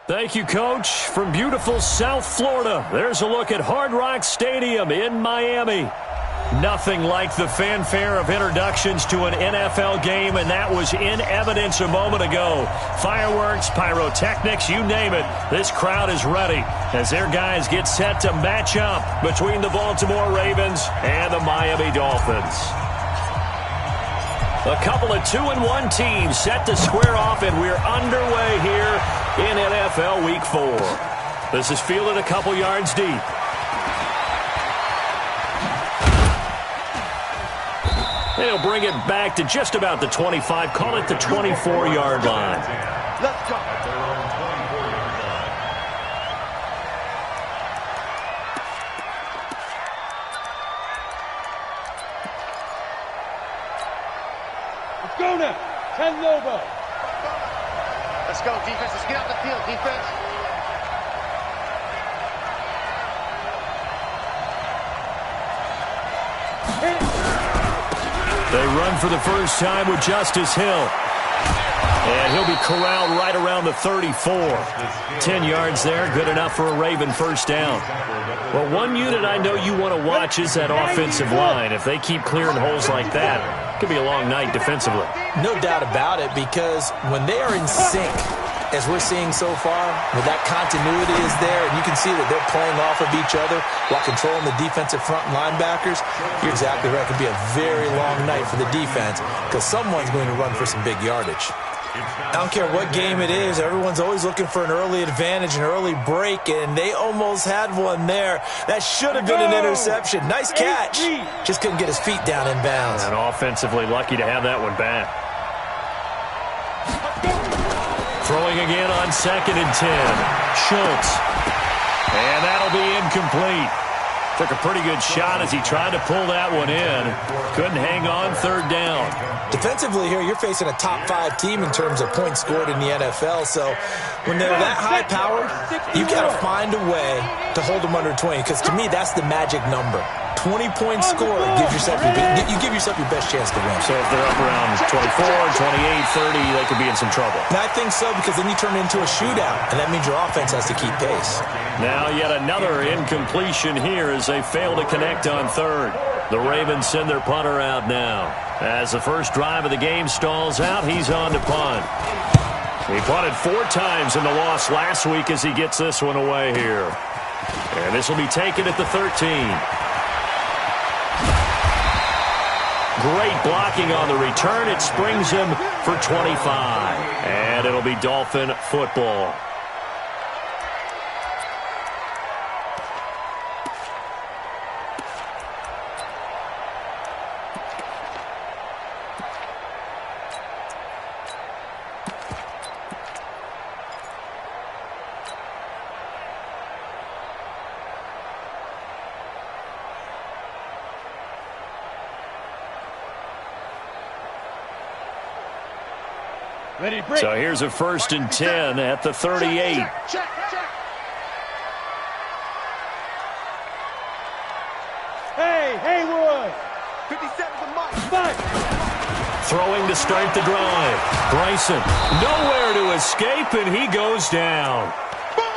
Thank you, Coach. From beautiful South Florida, there's a look at Hard Rock Stadium in Miami. Nothing like the fanfare of introductions to an NFL game, and that was in evidence a moment ago. Fireworks, pyrotechnics, you name it. This crowd is ready as their guys get set to match up between the Baltimore Ravens and the Miami Dolphins. A couple of 2-1 teams set to square off, and we're underway here in NFL Week 4. This is fielded a couple yards deep. They'll bring it back to just about the 25, call it the 24-yard line. Let's go. Let's go now. 10 Lobo. Let's go, defense. Let's get out the field, defense. They run for the first time with Justice Hill. And he'll be corralled right around the 34. 10 yards there, good enough for a Raven first down. Well, one unit I know you want to watch is that offensive line. If they keep clearing holes like that, it could be a long night defensively. No doubt about it, because when they are in sync, as we're seeing so far, when that continuity is there, and you can see that they're playing off of each other while controlling the defensive front linebackers, you're exactly right. It could be a very long night for the defense because someone's going to run for some big yardage. I don't care what game it is, everyone's always looking for an early advantage, an early break, and they almost had one there. That should have been an interception. Nice catch. Just couldn't get his feet down in bounds. And offensively lucky to have that one back. Throwing again on 2nd and 10. Schultz. And that'll be incomplete. Took a pretty good shot as he tried to pull that one in. Couldn't hang on 3rd down. Defensively here, you're facing a top 5 team in terms of points scored in the NFL. So when they're that high powered, you've got to find a way to hold them under 20. Because to me, that's the magic number. 20 points scored gives yourself you give yourself your best chance to win. So if they're up around 24, 28, 30, they could be in some trouble. And I think so, because then you turn it into a shootout, and that means your offense has to keep pace. Now yet another incompletion here as they fail to connect on 3rd. The Ravens send their punter out now. As the first drive of the game stalls out, he's on to punt. He punted 4 times in the loss last week as he gets this one away here. And this will be taken at the 13. Great blocking on the return. It springs him for 25. And it'll be Dolphin football. Ready, break. So here's a 1st and 10 at the 38. Check. Hey, Haywood. 57 to Mike. Throwing to start the drive. Bryson, nowhere to escape, and he goes down.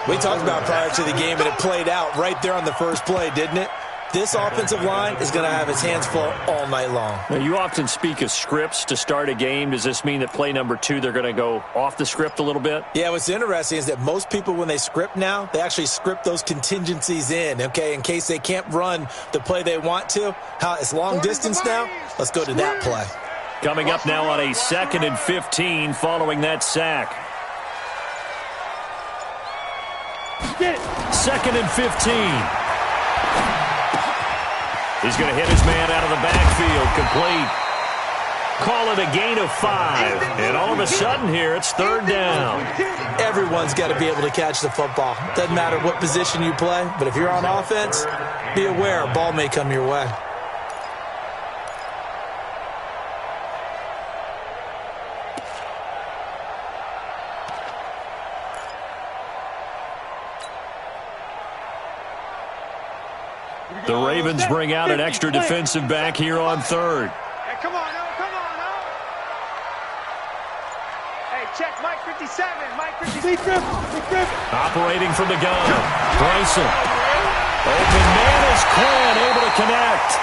We talked about prior to the game, and it played out right there on the first play, didn't it? This offensive line is going to have its hands full all night long. Now, you often speak of scripts to start a game. Does this mean that play number 2, they're going to go off the script a little bit? Yeah, what's interesting is that most people, when they script now, they actually script those contingencies in, okay, in case they can't run the play they want to. How it's long distance now, let's go to that play. Coming up now on a 2nd and 15 following that sack. 2nd and 15. He's going to hit his man out of the backfield. Complete. Call it a gain of 5. And all of a sudden here, it's 3rd down. Everyone's got to be able to catch the football. Doesn't matter what position you play, but if you're on offense, be aware a ball may come your way. The Ravens bring out an extra defensive back here on 3rd. Hey, come on now. Hey, check Mike 57. Operating from the gun. Bryson. Open man is Quinn, able to connect.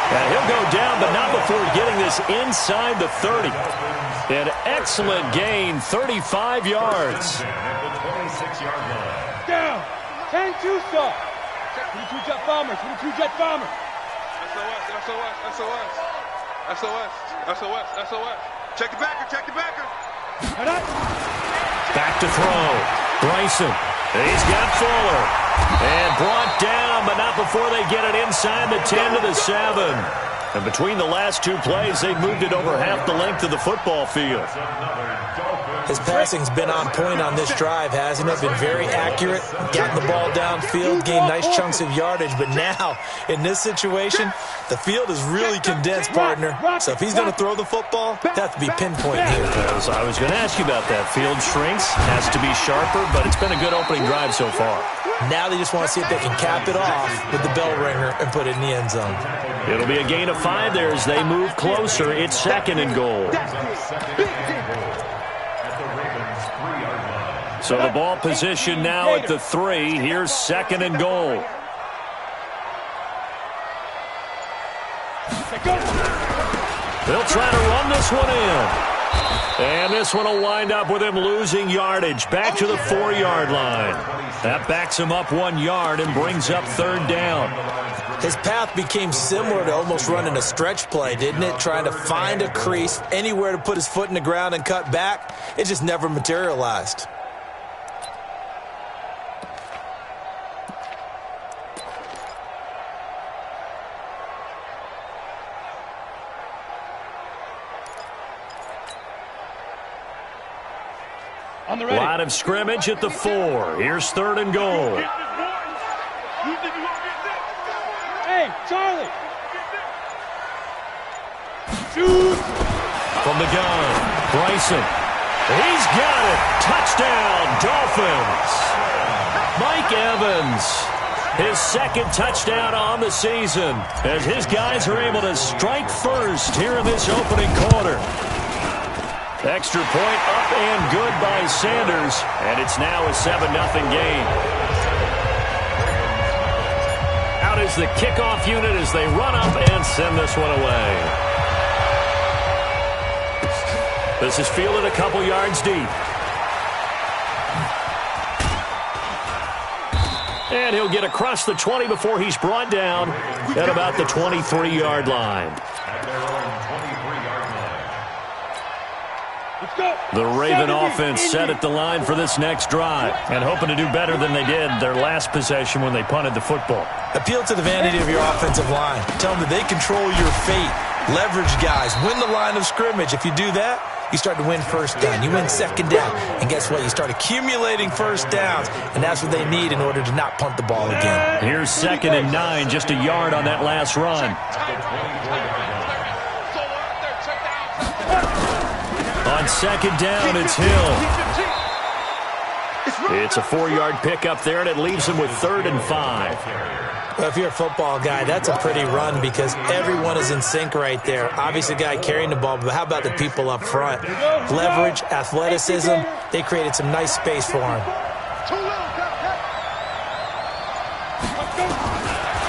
And he'll go down, but not before getting this inside the 30. An excellent gain, 35 yards. Down. 10-2 stop. 22 jet bombers. 22 jet bombers. SOS. Check the backer. Back to throw. Bryson. He's got Fuller. And brought down, but not before they get it inside the 10 to the 7. And between the last two plays, they've moved it over half the length of the football field. His passing's been on point on this drive, hasn't it? Been very accurate, gotten the ball downfield, gained nice chunks of yardage. But now, in this situation, the field is really condensed, partner. So if he's going to throw the football, they have to be pinpoint here. I was going to ask you about that. Field shrinks, has to be sharper, but it's been a good opening drive so far. Now they just want to see if they can cap it off with the bell ringer and put it in the end zone. It'll be a gain of 5 there as they move closer. It's 2nd and goal. So the ball position now at the 3. Here's 2nd and goal. They'll try to run this one in. And this one will wind up with him losing yardage. Back to the 4-yard line. That backs him up 1 yard and brings up 3rd down. His path became similar to almost running a stretch play, didn't it? Trying to find a crease, anywhere to put his foot in the ground and cut back. It just never materialized. Line of scrimmage at the 4. Here's 3rd and goal. Hey, Charlie! Shoot! From the gun, Bryson. He's got it. Touchdown, Dolphins. Mike Evans. His 2nd touchdown on the season as his guys are able to strike first here in this opening quarter. Extra point up and good by Sanders, and it's now a 7-0 game. Out is the kickoff unit as they run up and send this one away. This is fielded a couple yards deep. And he'll get across the 20 before he's brought down at about the 23-yard line. The Raven offense set at the line for this next drive and hoping to do better than they did their last possession when they punted the football. Appeal to the vanity of your offensive line. Tell them that they control your fate. Leverage guys. Win the line of scrimmage. If you do that, you start to win 1st down. You win 2nd down. And guess what? You start accumulating 1st downs. And that's what they need in order to not punt the ball again. Here's 2nd and 9. Just a yard on that last run. On 2nd down, it's Hill. It's a 4-yard pickup there, and it leaves him with 3rd and 5. Well, if you're a football guy, that's a pretty run because everyone is in sync right there. Obviously, the guy carrying the ball, but how about the people up front? Leverage, athleticism, they created some nice space for him.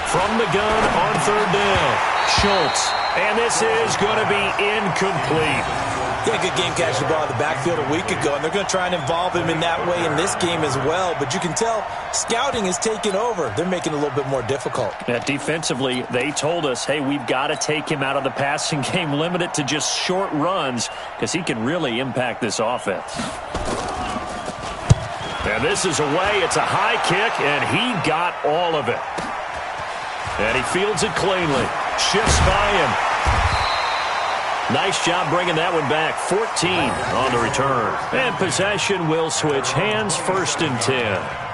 From the gun on 3rd down, Schultz. And this is going to be incomplete. He had a good game catching the ball in the backfield a week ago, and they're going to try and involve him in that way in this game as well. But you can tell scouting is taking over. They're making it a little bit more difficult. Defensively, they told us, hey, we've got to take him out of the passing game, limit it to just short runs, because he can really impact this offense. And this is away. It's a high kick, and he got all of it. And he fields it cleanly. Shifts by him. Nice job bringing that one back. 14 on the return. And possession will switch hands. 1st and 10.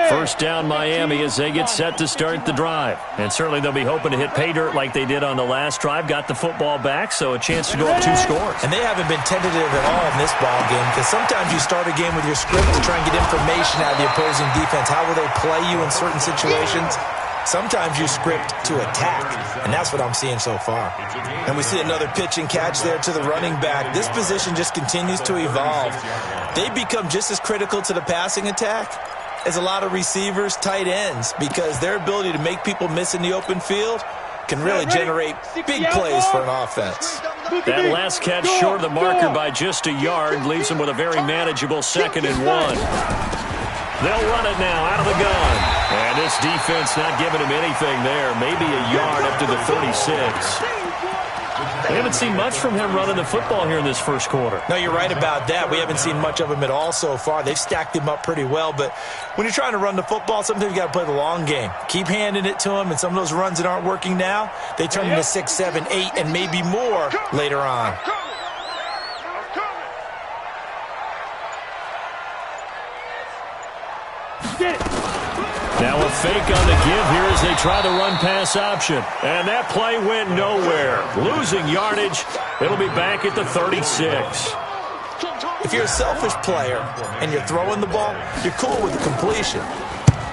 First down Miami as they get set to start the drive. And certainly they'll be hoping to hit pay dirt like they did on the last drive. Got the football back, so a chance to go up 2 scores. And they haven't been tentative at all in this ball game because sometimes you start a game with your script to try and get information out of the opposing defense. How will they play you in certain situations? Sometimes you script to attack, and that's what I'm seeing so far. And we see another pitch and catch there to the running back. This position just continues to evolve. They become just as critical to the passing attack as a lot of receivers, tight ends, because their ability to make people miss in the open field can really generate big plays for an offense. That last catch short of the marker by just a yard leaves them with a very manageable 2nd and 1. They'll run it now out of the gun. And this defense not giving him anything there. Maybe a yard up to the 36. We haven't seen much from him running the football here in this first quarter. No, you're right about that. We haven't seen much of him at all so far. They've stacked him up pretty well, but when you're trying to run the football, sometimes you got to play the long game. Keep handing it to him, and some of those runs that aren't working now, they turn into 6, 7, 8, and maybe more later on. Now a fake on the give here as they try the run-pass option. And that play went nowhere. Losing yardage. It'll be back at the 36. If you're a selfish player and you're throwing the ball, you're cool with the completion.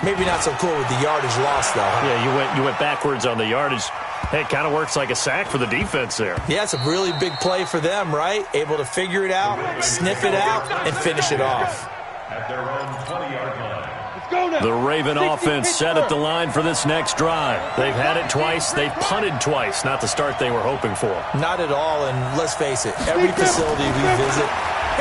Maybe not so cool with the yardage loss, though. Yeah, you went backwards on the yardage. Hey, it kind of works like a sack for the defense there. Yeah, it's a really big play for them, right? Able to figure it out, sniff it out, and finish it off. At their own 20-yard line. The Raven offense set at the line for this next drive. They've had it twice. They've punted twice. Not the start they were hoping for. Not at all, and let's face it, every facility we visit,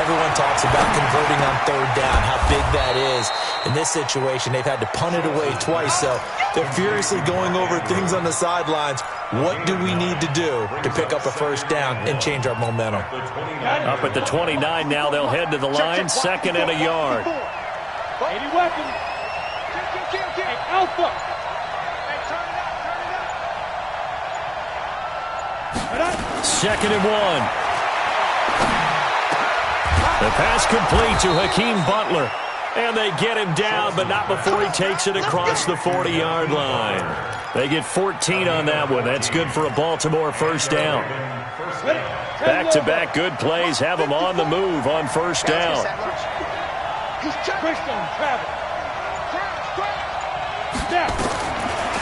everyone talks about converting on 3rd down, how big that is. In this situation, they've had to punt it away twice, so they're furiously going over things on the sidelines. What do we need to do to pick up a 1st down and change our momentum? Up at the 29 now, they'll head to the line, 2nd and a yard. 80 weapons. Hey, Alpha. Hey, turn it up. 2nd and 1. The pass complete to Hakeem Butler. And they get him down, but not before he takes it across the 40-yard line. They get 14 on that one. That's good for a Baltimore 1st down. Back-to-back good plays have them on the move on 1st down.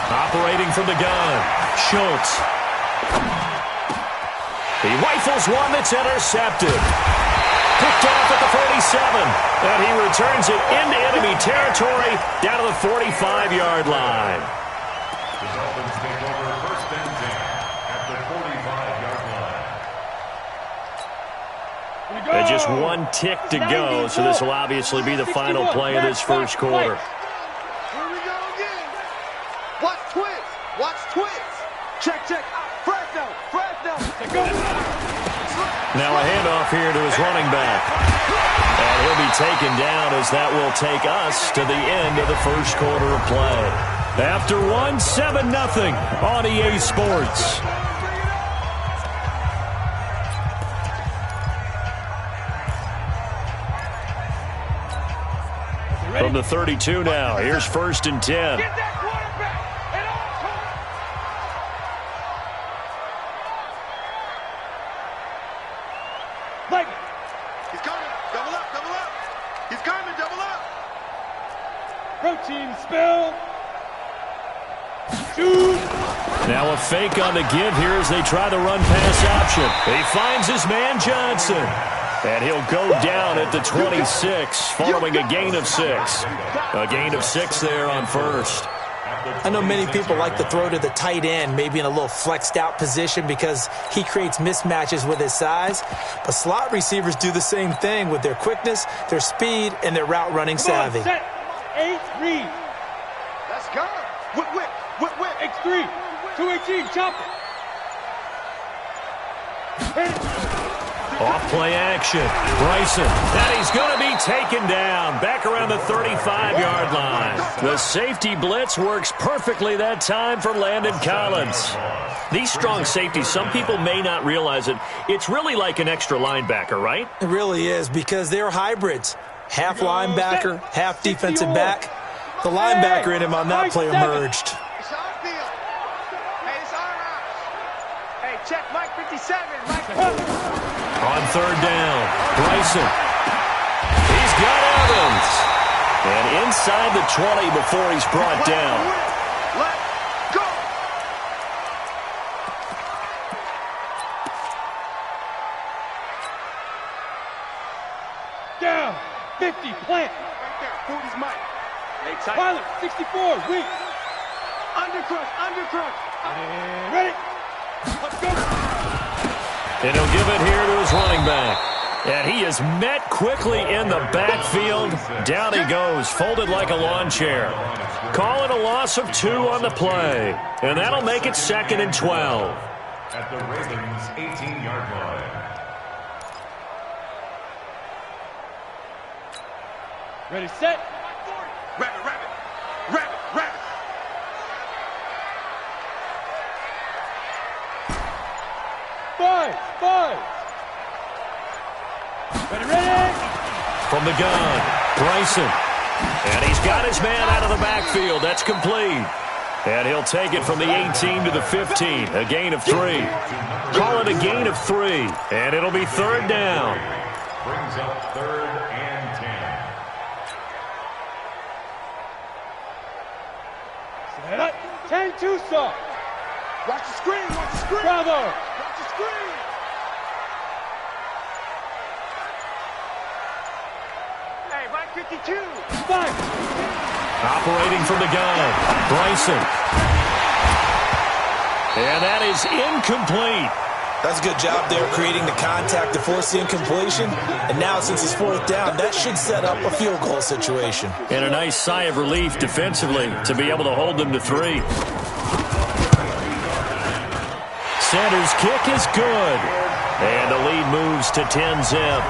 Operating from the gun, Schultz. He rifles one that's intercepted. Picked off at the 47, and he returns it into enemy territory down to the 45-yard line. The Dolphins take over 1st and 10 at the 45-yard line. And just one tick to go, so this will obviously be the final play of this first quarter. Watch twist. Watch twist. Check. Fresno. Now a handoff here to his running back. And he'll be taken down as that will take us to the end of the first quarter of play. After 7-0 on EA Sports. From the 32 now, here's 1st and 10. He's coming. Double up. He's coming. Double up. Protein spill. Shoot. Now a fake on the give here as they try the run-pass option. He finds his man Johnson. And he'll go down at the 26 following a gain of 6. A gain of 6 there on 1st. I know many people like to throw to the tight end, maybe in a little flexed out position because he creates mismatches with his size. But slot receivers do the same thing with their quickness, their speed, and their route running savvy. Set. 8, read. Let's go. Whip. X3. 218, chop it. Off-play action. Bryson. And he's going to be taken down. Back around the 35-yard line. The safety blitz works perfectly that time for Landon Collins. These strong safeties, some people may not realize it. It's really like an extra linebacker, right? It really is because they're hybrids. Half linebacker, half defensive back. The linebacker in him on that play emerged. It's our field. Hey, it's our house. Hey, check Mike 57. Mike. On 3rd down, Bryson. He's got Evans. And inside the 20 before he's brought down. Down. 50. Plant. Right there. 40's Mike. Hey, tight. Pilot. 64. Weak. Undercrush. Undercrush. And ready. Let's go. And he'll give it here to his running back. And he is met quickly in the backfield. Down he goes, folded like a lawn chair. Call it a loss of 2 on the play. And that'll make it 2nd and 12. At the Ravens' 18-yard line. Ready, set. Rabbit, rabbit. Rabbit, rabbit. Five. Ready, ready. From the gun, Bryson. And he's got his man out of the backfield. That's complete. And he'll take it from the 18 to the 15. A gain of 3. Call it a gain of 3. And it'll be 3rd down. Brings up 3rd and 10. Set up. 10-2 stop. Watch the screen. Watch the screen. Bravo. Watch the screen. Hey, right 52. 5. Operating from the gun, Bryson. And that is incomplete. That's a good job there creating the contact to force the incompletion. And now since it's 4th down, that should set up a field goal situation. And a nice sigh of relief defensively to be able to hold them to 3. Sanders' kick is good. And the lead moves to 10-zip.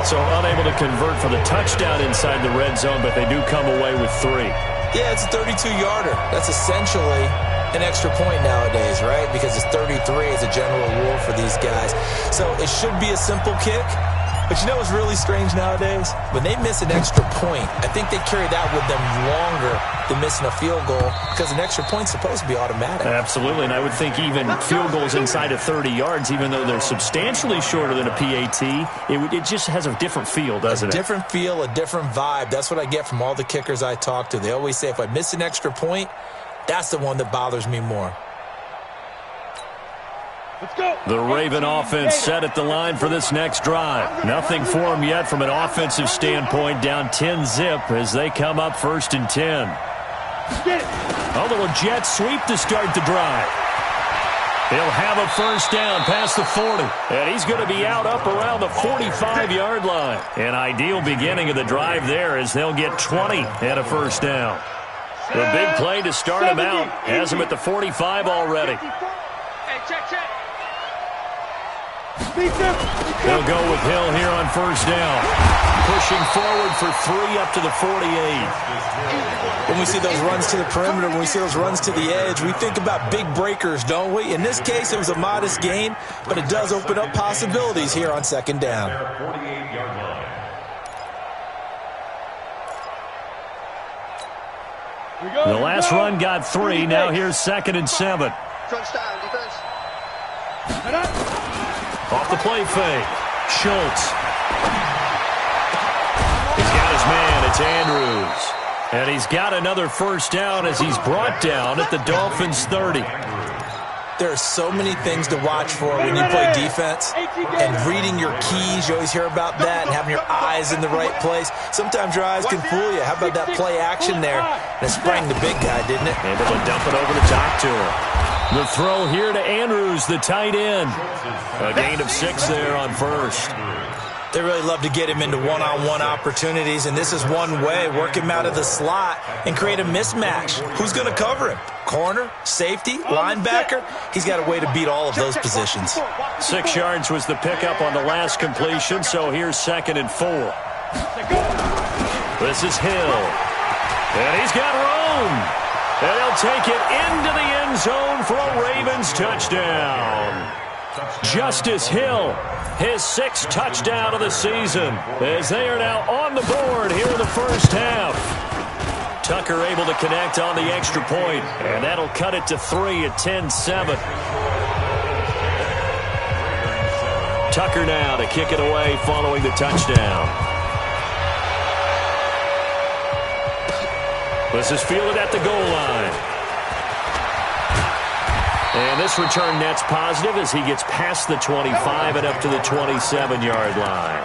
So unable to convert for the touchdown inside the red zone, but they do come away with 3. Yeah, it's a 32-yarder. That's essentially an extra point nowadays, right? Because it's 33 as a general rule for these guys. So it should be a simple kick. But you know what's really strange nowadays? When they miss an extra point, I think they carry that with them longer than missing a field goal because an extra point's supposed to be automatic. Absolutely, and I would think even field goals inside of 30 yards, even though they're substantially shorter than a PAT, it just has a different feel, doesn't it? A different feel, a different vibe. That's what I get from all the kickers I talk to. They always say if I miss an extra point, that's the one that bothers me more. Let's go. The Raven offense set at the line for this next drive. Nothing for them yet from an offensive standpoint, down 10-zip as they come up 1st and 10. Get it. A little jet sweep to start the drive. He'll have a 1st down past the 40. And he's going to be out up around the 45-yard line. An ideal beginning of the drive there as they'll get 20 and a 1st down. The big play to start him out has him at the 45 already. Hey, check. They'll go with Hill here on 1st down. Pushing forward for 3 up to the 48. When we see those runs to the perimeter, when we see those runs to the edge, we think about big breakers, don't we? In this case, it was a modest gain, but it does open up possibilities here on 2nd down. 48-yard line. The last run got 3. Now here's 2nd and 7. Crunch down, defense. Off the play fake. Schultz. He's got his man. It's Andrews. And he's got another 1st down as he's brought down at the Dolphins' 30. There are so many things to watch for when you play defense. And reading your keys, you always hear about that, and having your eyes in the right place. Sometimes your eyes can fool you. How about that play action there? And it sprang the big guy, didn't it? Able to dump it over the top to him. The throw here to Andrews, the tight end. A gain of 6 there on 1st. They really love to get him into one-on-one opportunities, and this is one way. Work him out of the slot and create a mismatch. Who's going to cover him? Corner, safety, linebacker? He's got a way to beat all of those positions. 6 yards was the pickup on the last completion, so here's 2nd and 4. This is Hill. And he's got room. And he'll take it into the end zone for a Ravens touchdown. Justice Hill, his 6th touchdown of the season, as they are now on the board here in the 1st half. Tucker able to connect on the extra point, and that'll cut it to 3 at 10-7. Tucker now to kick it away following the touchdown. This is fielded at the goal line. And this return net's positive as he gets past the 25 and up to the 27-yard line.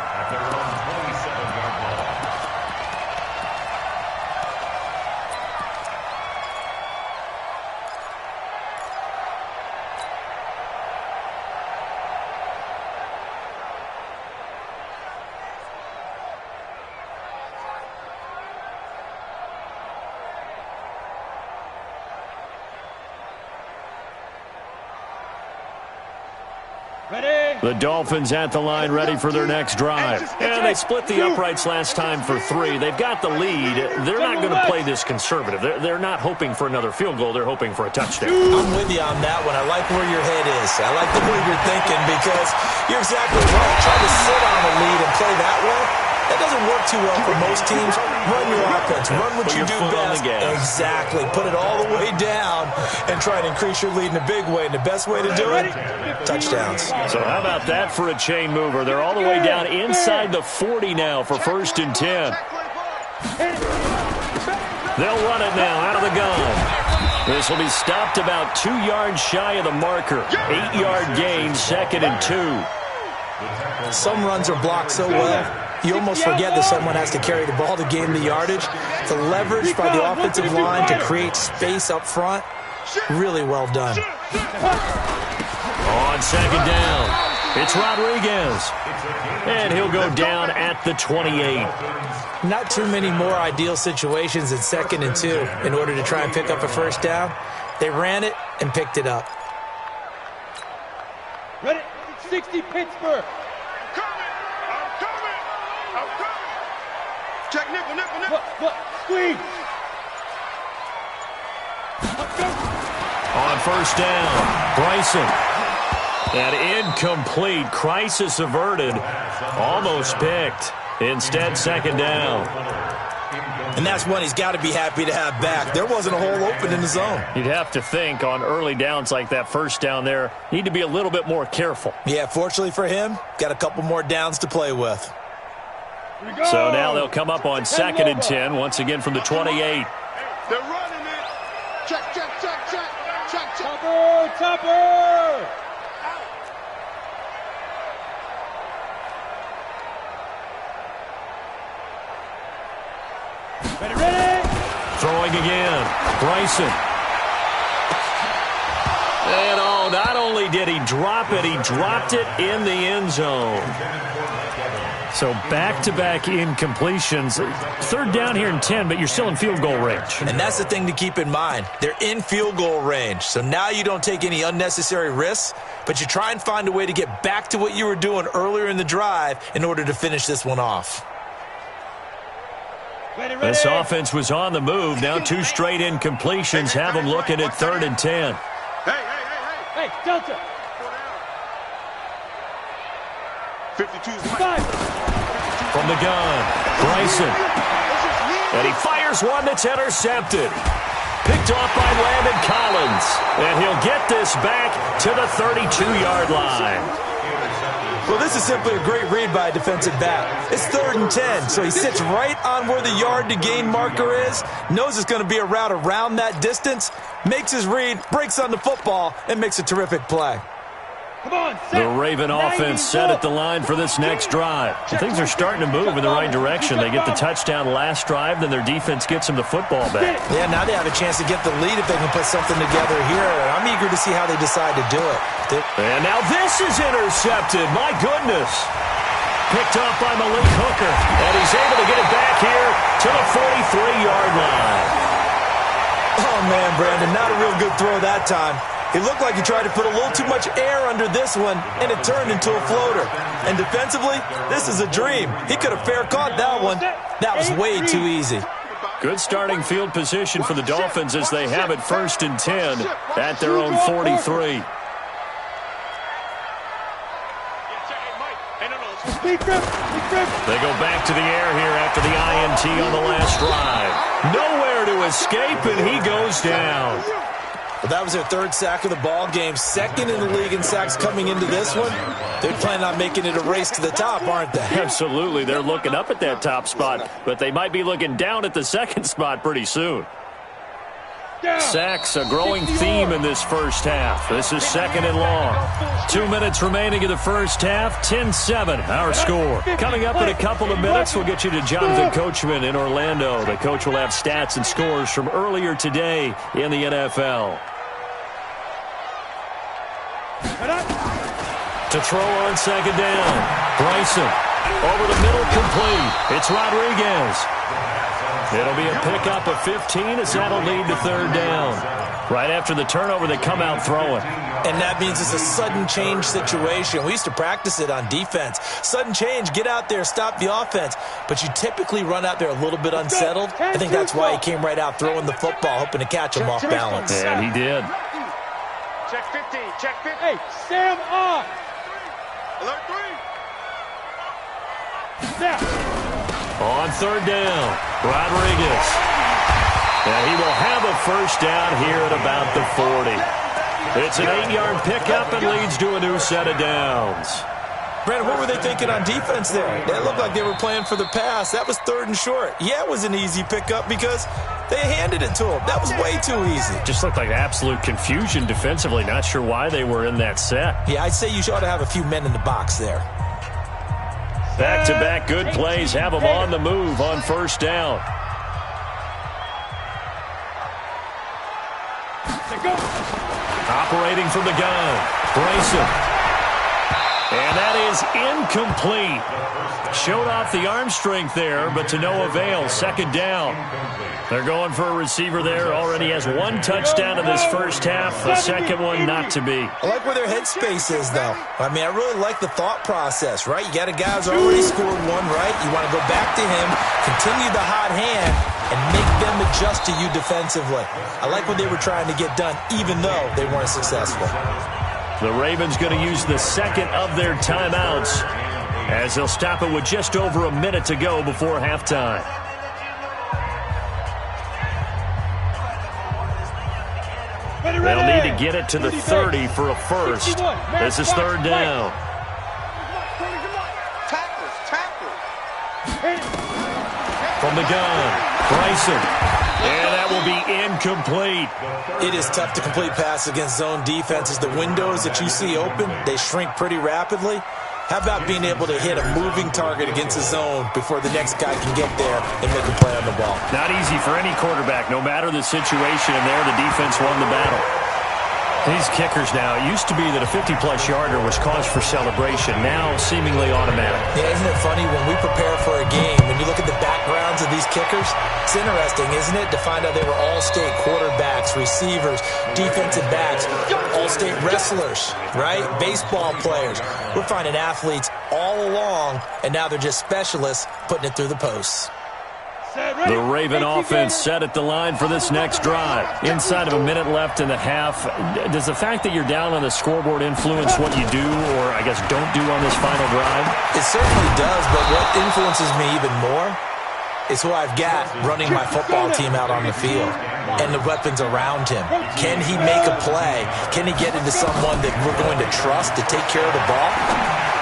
The Dolphins at the line ready for their next drive. And they split the uprights last time for 3. They've got the lead. They're not going to play this conservative. They're not hoping for another field goal. They're hoping for a touchdown. I'm with you on that one. I like where your head is. I like the way you're thinking because you're exactly right. Trying to sit on the lead and play that way, that doesn't work too well for most teams. Run your offense. Run what you do best. Exactly. Put it all the way down and try and increase your lead in a big way. And the best way to do it, touchdowns. So how about that for a chain mover? They're all the way down inside the 40 now for 1st and 10. They'll run it now out of the gun. This will be stopped about 2 yards shy of the marker. 8-yard gain, 2nd and 2. Some runs are blocked so well, you almost forget that someone has to carry the ball to gain the yardage. The leverage by the offensive line to create space up front, really well done. On 2nd down, it's Rodriguez. And he'll go down at the 28. Not too many more ideal situations in 2nd and 2 in order to try and pick up a 1st down. They ran it and picked it up. Ready? 60 Pittsburgh. Check nickel. Squeeze. On 1st down, Bryson. And incomplete. Crisis averted. Almost picked. Instead, 2nd down. And that's one he's got to be happy to have back. There wasn't a hole open in the zone. You'd have to think on early downs like that 1st down there, need to be a little bit more careful. Yeah, fortunately for him, got a couple more downs to play with. So now they'll come up on 2nd and 10, once again from the 28. They're running it. Check. Topper. Ready. Throwing again, Bryson. And not only did he drop it, he dropped it in the end zone. So back-to-back incompletions. 3rd down here and 10, but you're still in field goal range. And that's the thing to keep in mind. They're in field goal range. So now you don't take any unnecessary risks, but you try and find a way to get back to what you were doing earlier in the drive in order to finish this one off. Ready. This offense was on the move. Now 2 straight incompletions have them looking at 3rd and 10. Hey, Delta. 52's From the gun, Bryson. And he fires one that's intercepted. Picked off by Landon Collins. And he'll get this back to the 32-yard line. Well, this is simply a great read by a defensive back. It's 3rd and 10, so he sits right on where the yard-to-gain marker is, knows it's going to be a route around that distance, makes his read, breaks on the football, and makes a terrific play. The Raven offense set at the line for this next drive. Things are starting to move in the right direction. They get the touchdown last drive, then their defense gets them the football back. Yeah, now they have a chance to get the lead if they can put something together here. I'm eager to see how they decide to do it. And now this is intercepted. My goodness. Picked off by Malik Hooker. And he's able to get it back here to the 43-yard line. Oh, man, Brandon, not a real good throw that time. It looked like he tried to put a little too much air under this one, and it turned into a floater. And defensively, this is a dream. He could have fair caught that one. That was way too easy. Good starting field position for the Dolphins as they have it 1st and 10 at their own 43. They go back to the air here after the INT on the last drive. Nowhere to escape, and he goes down. Well, that was their 3rd sack of the ball game. 2nd in the league in sacks coming into this one. They're planning on making it a race to the top, aren't they? Absolutely. They're looking up at that top spot, but they might be looking down at the 2nd spot pretty soon. Sacks, a growing theme in this first half. This is 2nd and long. 2 minutes remaining in the first half. 10-7, our score. Coming up in a couple of minutes, we'll get you to Jonathan Coachman in Orlando. The coach will have stats and scores from earlier today in the NFL. To throw on 2nd down. Bryson. Over the middle, complete. It's Rodriguez. It'll be a pickup of 15 as that'll lead to 3rd down. Right after the turnover, they come out throwing. And that means it's a sudden change situation. We used to practice it on defense. Sudden change, get out there, stop the offense. But you typically run out there a little bit unsettled. I think that's why he came right out throwing the football, hoping to catch him off balance. And he did. Check 50, check 50. Hey, Sam off. Alert 3. Snap. On third down, Rodriguez. And he will have a first down here at about the 40. It's an 8-yard pickup and leads to a new set of downs. Brandon, what were they thinking on defense there? They looked like they were playing for the pass. That was 3rd and short. Yeah, it was an easy pickup because they handed it to him. That was way too easy. Just looked like absolute confusion defensively. Not sure why they were in that set. Yeah, I'd say you ought to have a few men in the box there. Back-to-back good plays have them on the move on first down. Operating from the gun, Bryson. And that is incomplete. Showed off the arm strength there, but to no avail. Second down. They're going for a receiver there. Already has 1 touchdown in this first half. The second one not to be. I like where their headspace is, though. I mean, I really like the thought process, right? You got a guy who's already scored one, right? You want to go back to him, continue the hot hand, and make them adjust to you defensively. I like what they were trying to get done, even though they weren't successful. The Ravens going to use the second of their timeouts as they'll stop it with just over a minute to go before halftime. They'll need to get it to the 30 for a first. This is third down. From the gun, Bryson. And that will be incomplete. It is tough to complete passes against zone defenses. The windows that you see open, they shrink pretty rapidly. How about being able to hit a moving target against a zone before the next guy can get there and make a play on the ball? Not easy for any quarterback, no matter the situation, and there the defense won the battle. These kickers now, it used to be that a 50-plus yarder was cause for celebration, now seemingly automatic. Yeah, isn't it funny when we prepare for a game, when you look at the backgrounds of these kickers, it's interesting, isn't it, to find out they were all-state quarterbacks, receivers, defensive backs, all-state wrestlers, right? Baseball players. We're finding athletes all along, and now they're just specialists putting it through the posts. The Raven offense set at the line for this next drive. Inside of a minute left in the half, does the fact that you're down on the scoreboard influence what you do or, I guess, don't do on this final drive? It certainly does, but what influences me even more is who I've got running my football team out on the field and the weapons around him. Can he make a play? Can he get into someone that we're going to trust to take care of the ball?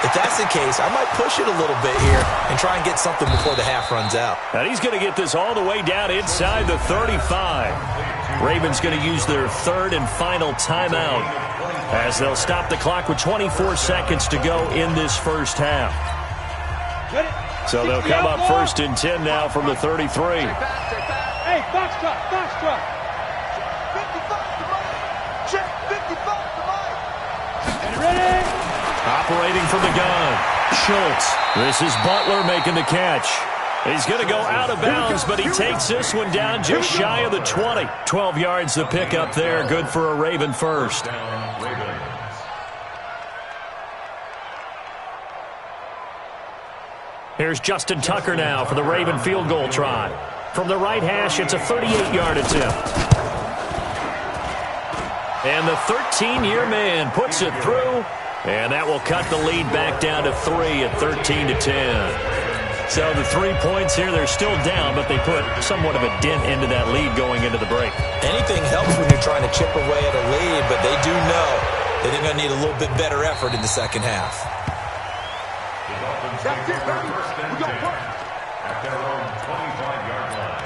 If that's the case, I might push it a little bit here and try and get something before the half runs out. And he's going to get this all the way down inside the 35. Ravens going to use their third and final timeout as they'll stop the clock with 24 seconds to go in this first half. So they'll come up first and 10 now from the 33. Hey, box truck, box truck. 55 to Mike. Check 55 to Mike. Ready? Operating from the gun, Schultz. This is Butler making the catch. He's going to go out of bounds, but he takes this one down just shy of the 20. 12 yards to pick up there. Good for a Raven first. Here's Justin Tucker now for the Raven field goal try. From the right hash, it's a 38-yard attempt. And the 13-year man puts it through. And that will cut the lead back down to 3 at 13-10. So the 3 points here, they're still down, but they put somewhat of a dent into that lead going into the break. Anything helps when you're trying to chip away at a lead, but they do know that they're going to need a little bit better effort in the second half. That's it, baby. We got work. At their own 25-yard line.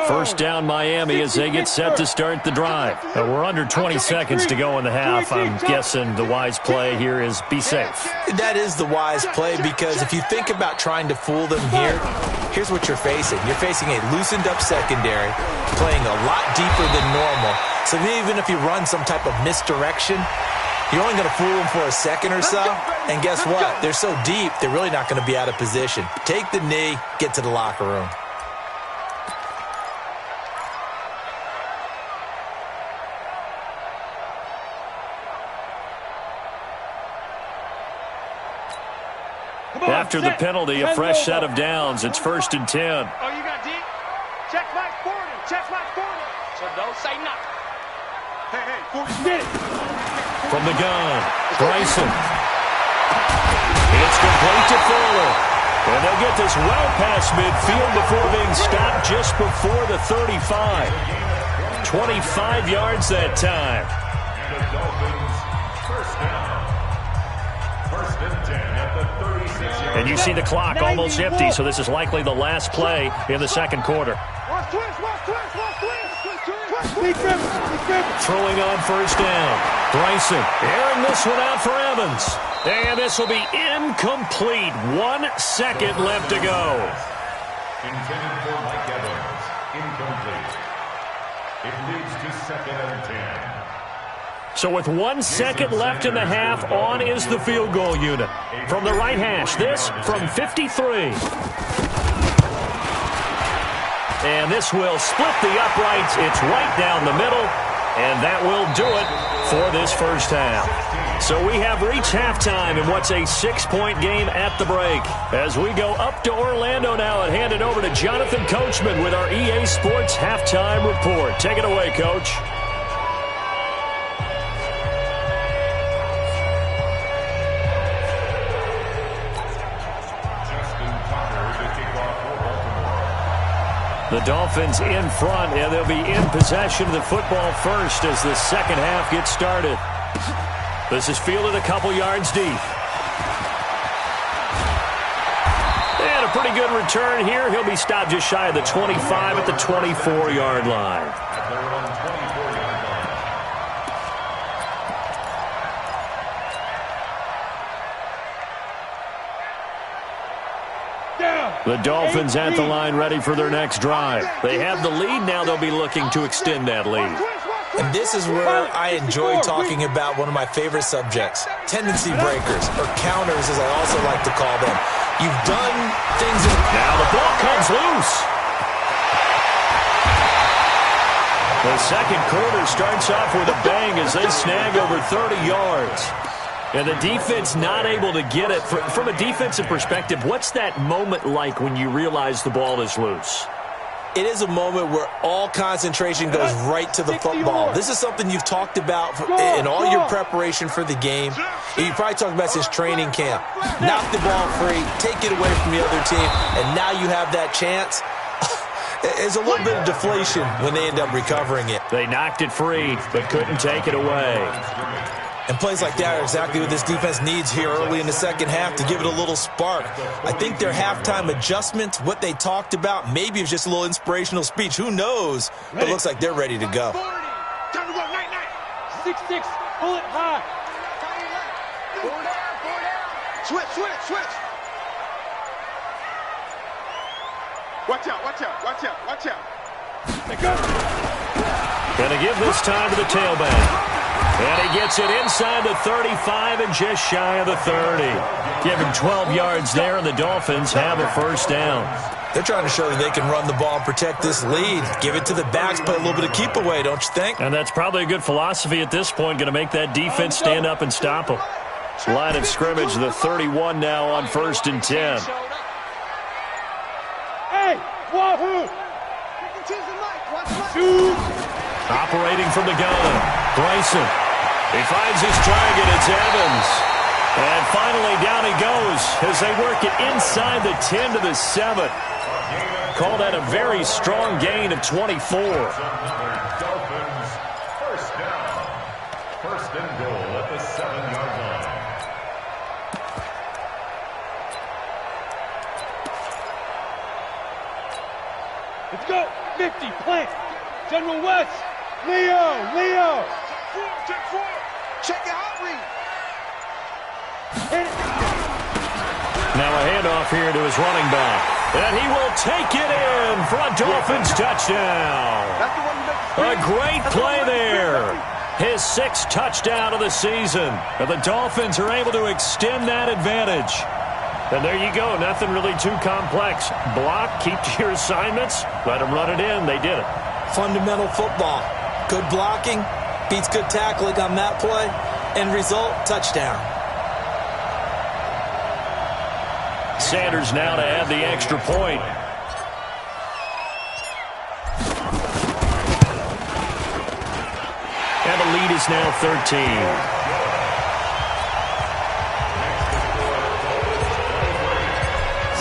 First down Miami as they get set to start the drive. We're under 20 seconds to go in the half. I'm guessing the wise play here is be safe. That is the wise play because if you think about trying to fool them here, here's what you're facing. You're facing a loosened up secondary, playing a lot deeper than normal. So even if you run some type of misdirection, you're only going to fool them for a second or so. And guess what? They're so deep, they're really not going to be out of position. Take the knee, get to the locker room. After the penalty, a fresh set of downs. It's 1st and 10. Oh, you got deep? Check Mike 40. Check Mike 40. So don't say nothing. Hey, 40. Get it. From the gun, Bryson. It's complete to Fuller. And they'll get this well past midfield before being stopped just before the 35. 25 yards that time. And the Dolphins, first down. 1st and 10 at the 36-yard. And you see the clock almost empty, so this is likely the last play in the second quarter. Watch twist. Throwing on 1st down. Bryson airing this one out for Evans. And this will be incomplete. 1 second left to go. Intended for Mike Evans. Incomplete. It leads to 2nd and 10. So with 1 second left in the half, on is the field goal unit. From the right hash, this from 53. And this will split the uprights. It's right down the middle. And that will do it for this first half. So we have reached halftime in what's a 6-point game at the break. As we go up to Orlando now and hand it over to Jonathan Coachman with our EA Sports Halftime Report. Take it away, Coach. The Dolphins in front, and they'll be in possession of the football first as the second half gets started. This is fielded a couple yards deep. And a pretty good return here. He'll be stopped just shy of the 25 at the 24-yard line. At their own 24-yard line. The Dolphins at the line ready for their next drive. They have the lead. Now they'll be looking to extend that lead. And this is where I enjoy talking about one of my favorite subjects, tendency breakers, or counters as I also like to call them. You've done things... Now the ball comes loose. The second quarter starts off with a bang as they snag over 30 yards. And the defense not able to get it. From a defensive perspective, what's that moment like when you realize the ball is loose? It is a moment where all concentration goes right to the football. This is something you've talked about in all your preparation for the game. And you probably talked about since training camp. Knock the ball free, take it away from the other team, and now you have that chance. There's a little bit of deflation when they end up recovering it. They knocked it free, but couldn't take it away. And plays like that are exactly what this defense needs here early in the second half to give it a little spark. I think their halftime adjustments, what they talked about, maybe it was just a little inspirational speech. Who knows? But it looks like they're ready to go. Time to go, night. 6-6, pull it high. 4 down. Switch. Watch out. Gonna give this time to the tailback. And he gets it inside the 35 and just shy of the 30. Give him 12 yards there, and the Dolphins have a first down. They're trying to show that they can run the ball and protect this lead. Give it to the backs, play a little bit of keep away, don't you think? And that's probably a good philosophy at this point, going to make that defense stand up and stop them. Line of scrimmage, the 31 now on 1st and 10. Hey, wahoo! Shoot! Operating from the gun, Bryson. He finds his target, it's Evans. And finally down he goes as they work it inside the 10 to the 7. Call that a very strong gain of 24. Dolphins, first down. 1st and goal at the 7-yard line. Let's go. 50, plant. General West. Leo. Check your hot read. Hit it. Now a handoff here to his running back. And he will take it in for a Dolphins touchdown. That's the one you make the A great play there. His 6th touchdown of the season. And the Dolphins are able to extend that advantage. And there you go. Nothing really too complex. Block, keep to your assignments, let them run it in. They did it. Fundamental football. Good blocking beats good tackling on that play. End result, touchdown. Sanders now to add the extra point. And the lead is now 13.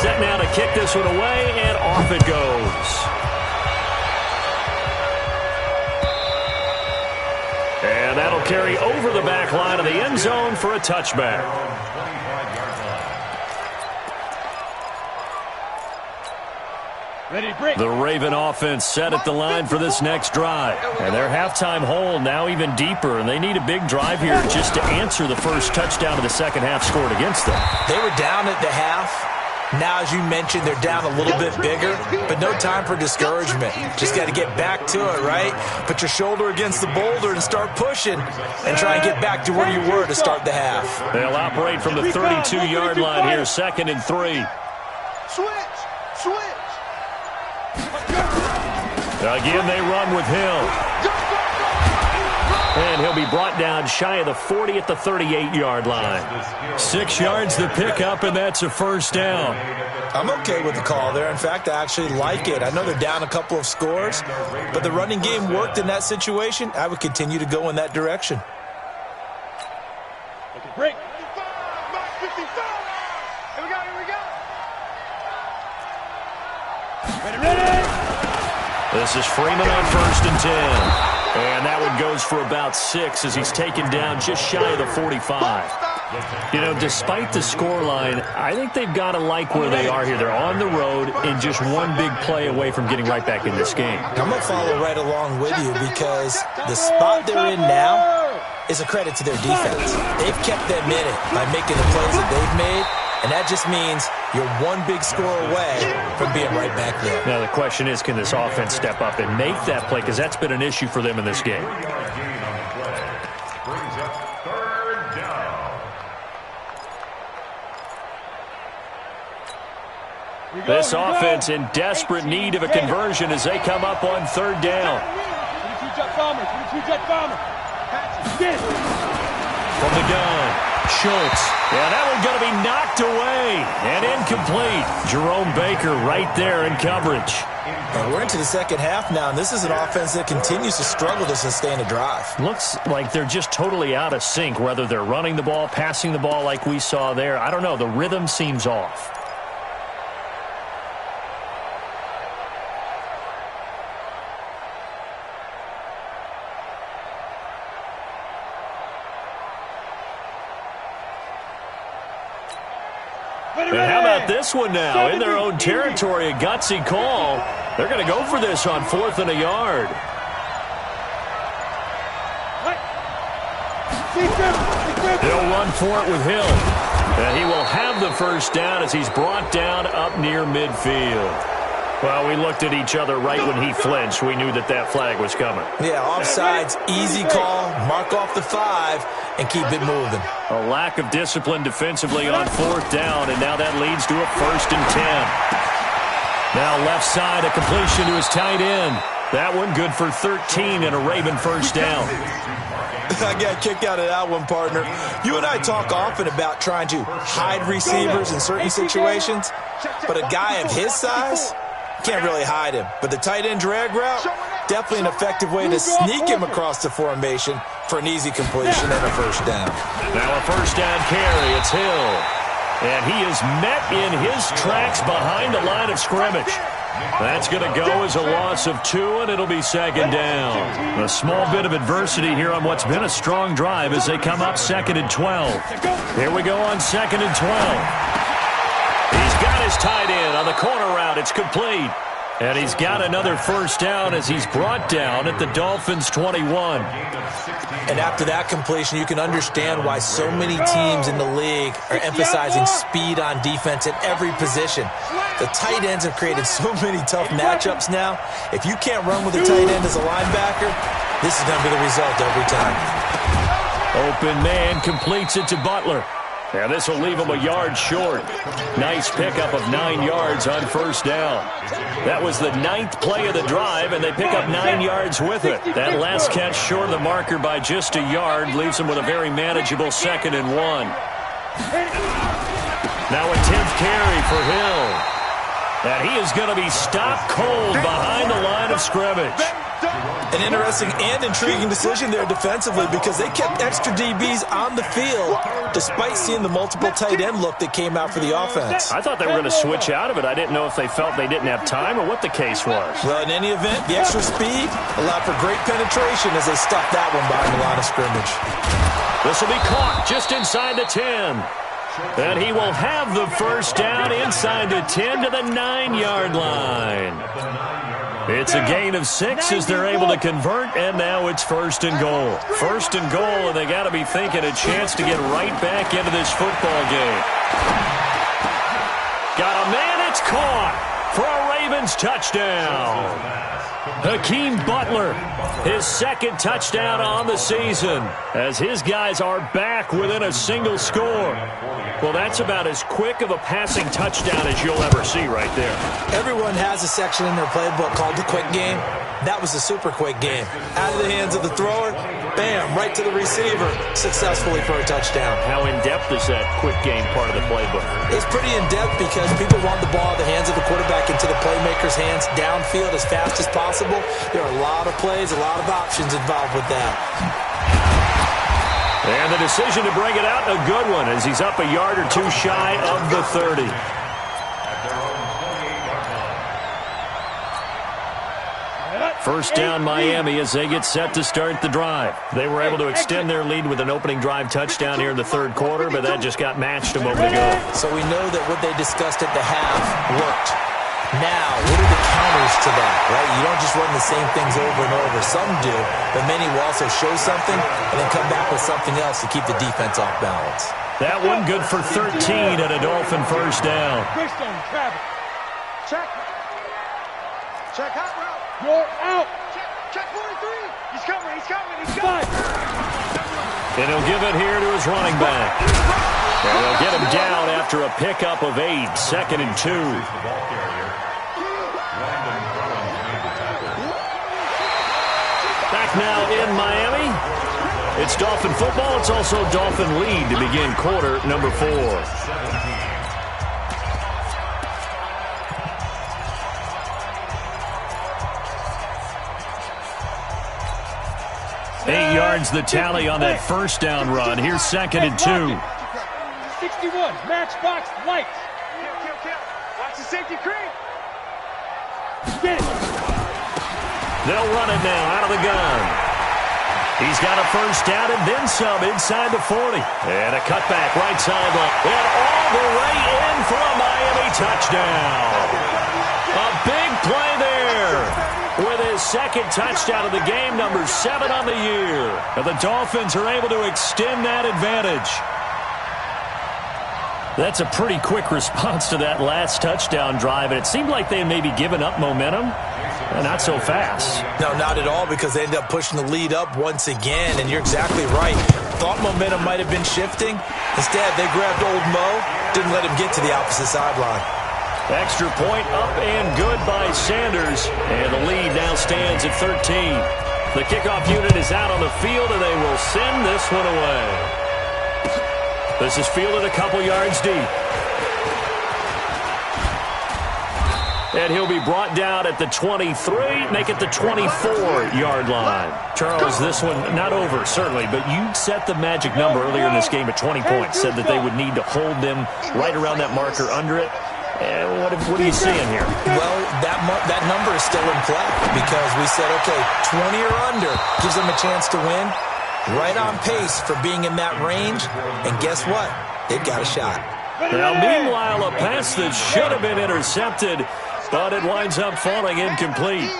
Set now to kick this one away, and off it goes. And that'll carry over the back line of the end zone for a touchback. The Raven offense set at the line for this next drive. And their halftime hole now even deeper, and they need a big drive here just to answer the first touchdown of the second half scored against them. They were down at the half. Now, as you mentioned, they're down a little bit bigger, but no time for discouragement. Just got to get back to it, right? Put your shoulder against the boulder and start pushing and try and get back to where you were to start the half. They'll operate from the 32-yard line here, 2nd and 3. Switch. Again, they run with Hill. And he'll be brought down shy of the 40 at the 38-yard line. 6 yards to pick up, and that's a first down. I'm okay with the call there. In fact, I actually like it. I know they're down a couple of scores, but the running game worked in that situation. I would continue to go in that direction. Break. 55. Here we go. Ready. This is Freeman on 1st and 10. And that one goes for about 6 as he's taken down just shy of the 45. You know, despite the scoreline, I think they've got to like where they are here. They're on the road and just one big play away from getting right back in this game. I'm going to follow right along with you because the spot they're in now is a credit to their defense. They've kept them in it by making the plays that they've made. And that just means you're one big score away from being right back there. Now, the question is, can this offense step up and make that play? Because that's been an issue for them in this game. This offense in desperate need of a conversion as they come up on 3rd down. 22 jet bomber. From the gun. Schultz. Yeah, that one's going to be knocked away and incomplete. Jerome Baker right there in coverage. And we're into the second half now, and this is an offense that continues to struggle to sustain a drive. Looks like they're just totally out of sync, whether they're running the ball, passing the ball like we saw there. I don't know. The rhythm seems off. And how about this one now? In their own territory, a gutsy call. They're going to go for this on 4th and a yard. He'll run for it with Hill. And he will have the first down as he's brought down up near midfield. Well, we looked at each other right when he flinched. We knew that that flag was coming. Yeah, offsides, easy call, mark off the 5, and keep it moving. A lack of discipline defensively on 4th down, and now that leads to a 1st and 10. Now left side, a completion to his tight end. That one good for 13 and a Raven first down. I got kicked out of that one, partner. You and I talk often about trying to hide receivers in certain situations, but a guy of his size can't really hide him. But the tight end drag route, definitely an effective way to sneak him across the formation for an easy completion and a first down. Now a first down carry. It's Hill. And he is met in his tracks behind the line of scrimmage. That's going to go as a loss of 2, and it'll be 2nd down. A small bit of adversity here on what's been a strong drive as they come up 2nd and 12. Here we go on 2nd and 12. He's got his tight end on the corner route. It's complete. And he's got another first down as he's brought down at the Dolphins' 21. And after that completion, you can understand why so many teams in the league are emphasizing speed on defense at every position. The tight ends have created so many tough matchups now. If you can't run with a tight end as a linebacker, this is going to be the result every time. Open man completes it to Butler. And this will leave him a yard short. Nice pickup of 9 yards on first down. That was the 9th play of the drive, and they pick up 9 yards with it. That last catch short of the marker by just a yard leaves them with a very manageable 2nd and 1. Now a 10th carry for Hill. And he is going to be stopped cold behind the line of scrimmage. An interesting and intriguing decision there defensively because they kept extra DBs on the field despite seeing the multiple tight end look that came out for the offense. I thought they were going to switch out of it. I didn't know if they felt they didn't have time or what the case was. Well, in any event, the extra speed allowed for great penetration as they stuffed that one behind the line of scrimmage. This will be caught just inside the 10. And he will have the first down inside the 10 to the 9-yard line. It's a gain of 6 as they're able to convert, and now it's 1st and goal. 1st and goal, and they got to be thinking a chance to get right back into this football game. Got a man, it's caught for a Ravens touchdown. Hakeem Butler, his 2nd touchdown on the season, as his guys are back within a single score. Well, that's about as quick of a passing touchdown as you'll ever see right there. Everyone has a section in their playbook called the quick game. That was a super quick game. Out of the hands of the thrower, bam, right to the receiver, successfully for a touchdown. How in-depth is that quick game part of the playbook? It's pretty in-depth because people want the ball in the hands of the quarterback into the playmaker's hands downfield as fast as possible. There are a lot of plays, a lot of options involved with that. And the decision to bring it out, a good one, as he's up a yard or two shy of the 30. First down Miami as they get set to start the drive. They were able to extend their lead with an opening drive touchdown here in the 3rd quarter, but that just got matched a moment ago. So we know that what they discussed at the half worked. Now, what are the counters to that, right? You don't just run the same things over and over. Some do, but many will also show something and then come back with something else to keep the defense off balance. That one good for 13 and a Dolphin first down. Check. Check out route. You're out. Check 43. He's coming. And he'll give it here to his running back. And they'll get him down after a pickup of 8, 2nd and 2. Back now in Miami. It's Dolphin football. It's also Dolphin lead to begin quarter number 4. 8 yards the tally on that first down run. Here's 2nd and 2. 61, matchbox lights. Kill. Watch the safety creep. Get it. They'll run it now out of the gun. He's got a first down and then some inside the 40. And a cutback right sideline. And all the way in for a Miami touchdown. A big play there. With his 2nd touchdown of the game, number 7 on the year. And the Dolphins are able to extend that advantage. That's a pretty quick response to that last touchdown drive, and it seemed like they had maybe given up momentum. Not so fast. No, not at all, because they ended up pushing the lead up once again, and you're exactly right. Thought momentum might have been shifting. Instead, they grabbed old Mo, didn't let him get to the opposite sideline. Extra point up and good by Sanders. And the lead now stands at 13. The kickoff unit is out on the field, and they will send this one away. This is fielded a couple yards deep. And he'll be brought down at the 23, make it the 24-yard line. Charles, this one not over, certainly, but you set the magic number earlier in this game at 20 points, said that they would need to hold them right around that marker under it. What are you seeing here? Well, that number is still in play because we said, okay, 20 or under gives them a chance to win. Right on pace for being in that range. And guess what? They've got a shot. Now, meanwhile, a pass that should have been intercepted, but it winds up falling incomplete.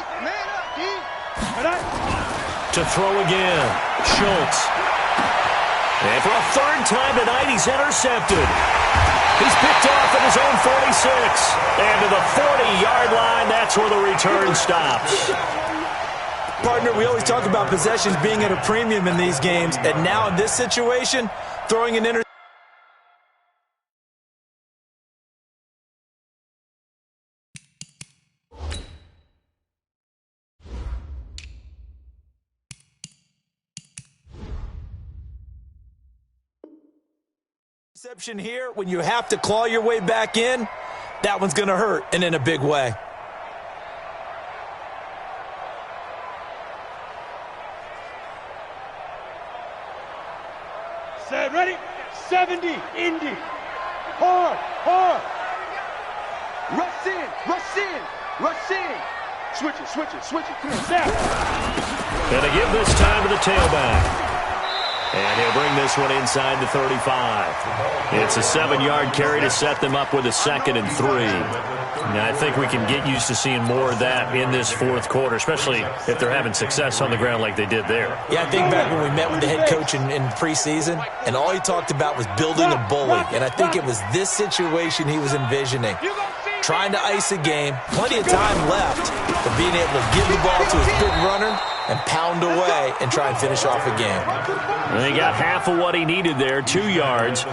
To throw again, Schultz. And for a 3rd time tonight, he's intercepted. He's picked off at his own 46. And to the 40-yard line, that's where the return stops. Partner, we always talk about possessions being at a premium in these games. And now in this situation, throwing an interception. Interception here, when you have to claw your way back in, that one's going to hurt, and in a big way. Set, ready? 70, Indy. Hard, hard. Rush in, rush in, rush in. Switch it, switch it, switch it. Come on, Snap. And they give this time to the tailback. And he'll bring this one inside the 35. It's a 7-yard carry to set them up with a 2nd and 3. Now, I think we can get used to seeing more of that in this fourth quarter, especially if they're having success on the ground like they did there. Yeah, I think back when we met with the head coach in preseason, and all he talked about was building a bully. And I think it was this situation he was envisioning. Trying to ice a game, plenty of time left, but being able to give the ball to his big runner and pound away and try and finish off a game. And he got half of what he needed there, 2 yards.